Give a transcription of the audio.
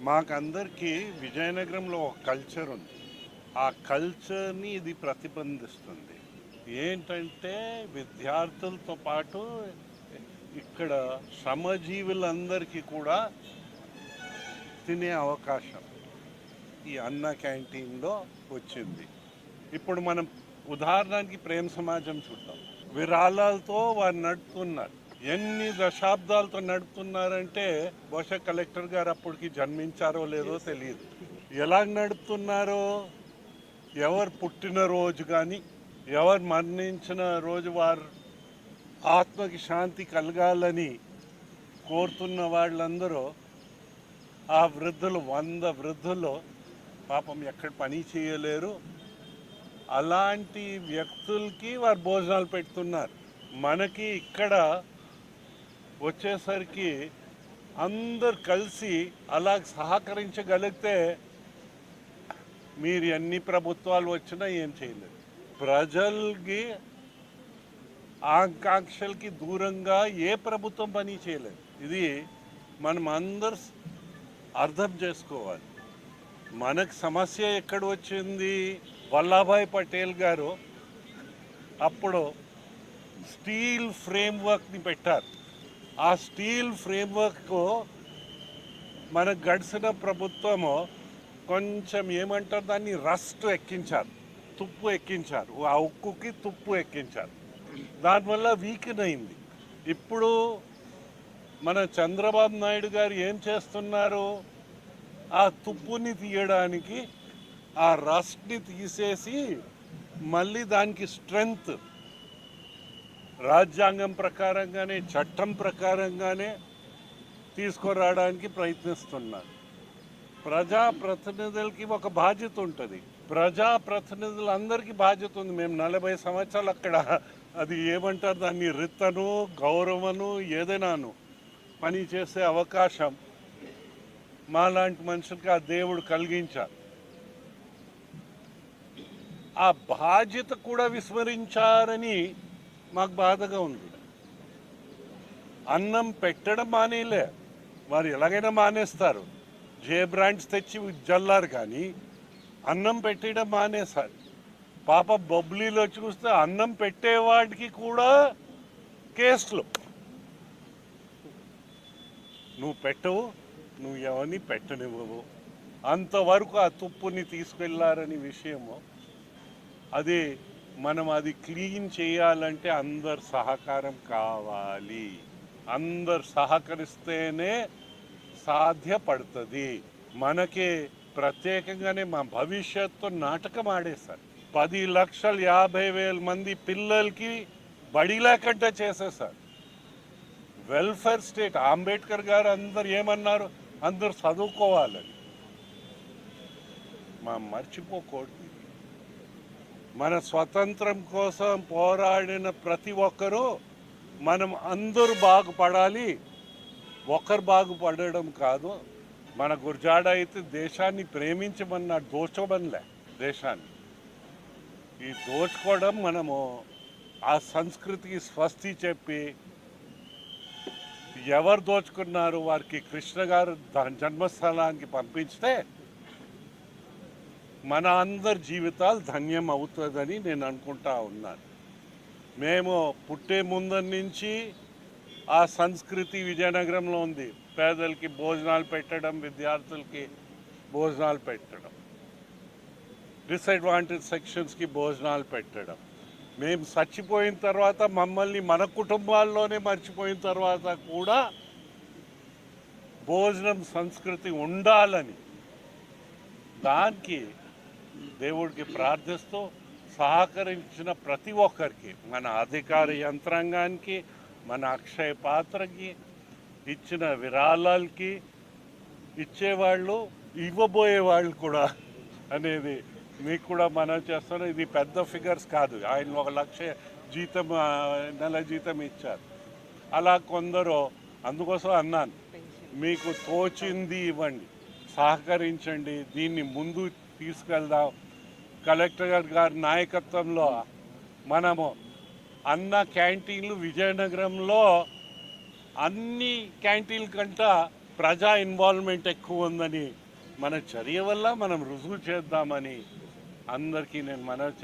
మాకందరికీ విజయనగరంలో ఒక కల్చర్ ఉంది. ఆ కల్చర్ని ఇది ప్రతిబంధిస్తుంది. ఏంటంటే విద్యార్థులతో పాటు ఇక్కడ శ్రమజీవులందరికీ కూడా తినే అవకాశం ఈ అన్న క్యాంటీన్లో వచ్చింది. ఇప్పుడు మనం ఉదాహరణకి ప్రేమ సమాజం చూద్దాం. విరాళాలతో వారు నడుపుతున్నారు. ఎన్ని దశాబ్దాలతో నడుపుతున్నారంటే బహుశా కలెక్టర్ గారు అప్పటికి జన్మించారో లేదో తెలియదు. ఎలా నడుపుతున్నారో, ఎవరు పుట్టినరోజు కానీ ఎవరు మరణించిన రోజు వారు ఆత్మకి శాంతి కలగాలని కోరుతున్న వాళ్ళందరూ ఆ వృద్ధులు 100 వృద్ధులు పాపం ఎక్కడ పని చేయలేరు. అలాంటి వ్యక్తులకి వారు భోజనాలు పెడుతున్నారు. మనకి ఇక్కడ వచ్చేసరికి అందరు కలిసి అలా సహకరించగలిగితే మీరు ఎన్ని ప్రభుత్వాలు వచ్చినా ఏం చేయలేరు. ప్రజలకి ఆకాంక్షలకి దూరంగా ఏ ప్రభుత్వం పని చేయలేదు. ఇది మనం అందరు అర్థం చేసుకోవాలి. మనకు సమస్య ఎక్కడ వచ్చింది? వల్లభాయ్ పటేల్ గారు అప్పుడు స్టీల్ ఫ్రేమ్వర్క్ని పెట్టారు. ఆ స్టీల్ ఫ్రేమ్వర్క్ మనకు గడిచిన ప్రభుత్వము కొంచెం ఏమంటారు దాన్ని రస్ట్ ఎక్కించారు, తుప్పు ఎక్కించారు. ఆ ఉక్కుకి తుప్పు ఎక్కించారు. దానివల్ల వీకెన్ అయింది. ఇప్పుడు మన చంద్రబాబు నాయుడు గారు ఏం చేస్తున్నారు? ఆ తుప్పుని తీయడానికి ఆ రస్ట్ని తీసేసి మళ్ళీ దానికి స్ట్రెంగ్త్ రాజ్యాంగం ప్రకారంగానే చట్టం ప్రకారంగానే తీసుకురావడానికి ప్రయత్నిస్తున్నారు. ప్రజాప్రతినిధులకి ఒక బాధ్యత ఉంటుంది. ప్రజాప్రతినిధులందరికీ బాధ్యత ఉంది. మేము 40 సంవత్సరాలు అక్కడ అది ఏమంటారు దాన్ని రిత్తను గౌరవను ఏదైనాను పని చేసే అవకాశం మాలాంటి మనుషులకి ఆ దేవుడు కలిగించారు. ఆ బాధ్యత కూడా విస్మరించారని మాకు బాధగా ఉంది. అన్నం పెట్టడం మానేలే, వారు ఎలాగైనా మానేస్తారు. జే బ్రాండ్స్ తెచ్చి జల్లారు కానీ అన్నం పెట్టడం మానేశారు. పాప బొబ్లీలో చూస్తే అన్నం పెట్టేవాడికి కూడా కేసులు. నువ్వు పెట్టవు, నువ్వు ఎవరిని పెట్టనివ్వవు. అంతవరకు ఆ తుప్పుని తీసుకెళ్లారని విషయము. అది మనం అది క్లీన్ చేయాలంటే అందరు సహకారం కావాలి. అందరు సహకరిస్తేనే సాధ్యపడుతుంది. మనకి ప్రత్యేకంగానే మా భవిష్యత్తు నాటకం ఆడేశారు. 10,50,000 మంది పిల్లలకి బడి లేకుండా చేసేసారు. Welfare state. అంబేద్కర్ గారు అందరు ఏమన్నారు? అందరు చదువుకోవాలని. మర్చిపోకూడదు. మన స్వతంత్రం కోసం పోరాడిన ప్రతి ఒక్కరూ మనం అందరూ బాగుపడాలి. ఒకరు బాగుపడడం కాదు. మన గురజాడ అయితే దేశాన్ని ప్రేమించమన్నా, దోచమనిలే దేశాన్ని. ఈ దోచుకోవడం మనము ఆ సంస్కృతికి స్వస్తి చెప్పి ఎవరు దోచుకున్నారు వారికి కృష్ణ గారు జన్మస్థలానికి పంపించితే మన అందరి జీవితాలు ధన్యం అవుతుందని నేను అనుకుంటా ఉన్నాను. మేము పుట్టే ముందర నుంచి ఆ సంస్కృతి విజయనగరంలో ఉంది. పేదలకి భోజనాలు పెట్టడం, విద్యార్థులకి భోజనాలు పెట్టడం, డిసడ్వాంటేజ్ సెక్షన్స్కి భోజనాలు పెట్టడం. మేము చచ్చిపోయిన తర్వాత మమ్మల్ని మన కుటుంబాల్లోనే మర్చిపోయిన తర్వాత కూడా భోజనం సంస్కృతి ఉండాలని దానికి దేవుడికి ప్రార్థిస్తూ సహకరించిన ప్రతి ఒక్కరికి, మన అధికార యంత్రాంగానికి, మన అక్షయ పాత్రకి, ఇచ్చిన విరాళాలకి, ఇచ్చేవాళ్ళు ఇవ్వబోయే వాళ్ళు కూడా అనేది మీకు కూడా మనం చేస్తాను. ఇది పెద్ద ఫిగర్స్ కాదు. ఆయన 1 లక్ష జీతం, నెల జీతం ఇచ్చారు. అలా కొందరు, అందుకోసం అన్నాను మీకు తోచింది ఇవ్వండి, సహకరించండి, దీన్ని ముందు తీసుకెళ్దాం. కలెక్టర్ గారి నాయకత్వంలో మనము అన్న క్యాంటీన్లు విజయనగరంలో అన్ని క్యాంటీన్ల కంటే ప్రజా ఇన్వాల్వ్మెంట్ ఎక్కువ ఉందని మన చర్య వల్ల మనం రుజువు చేద్దామని అందరికీ నేను మనవి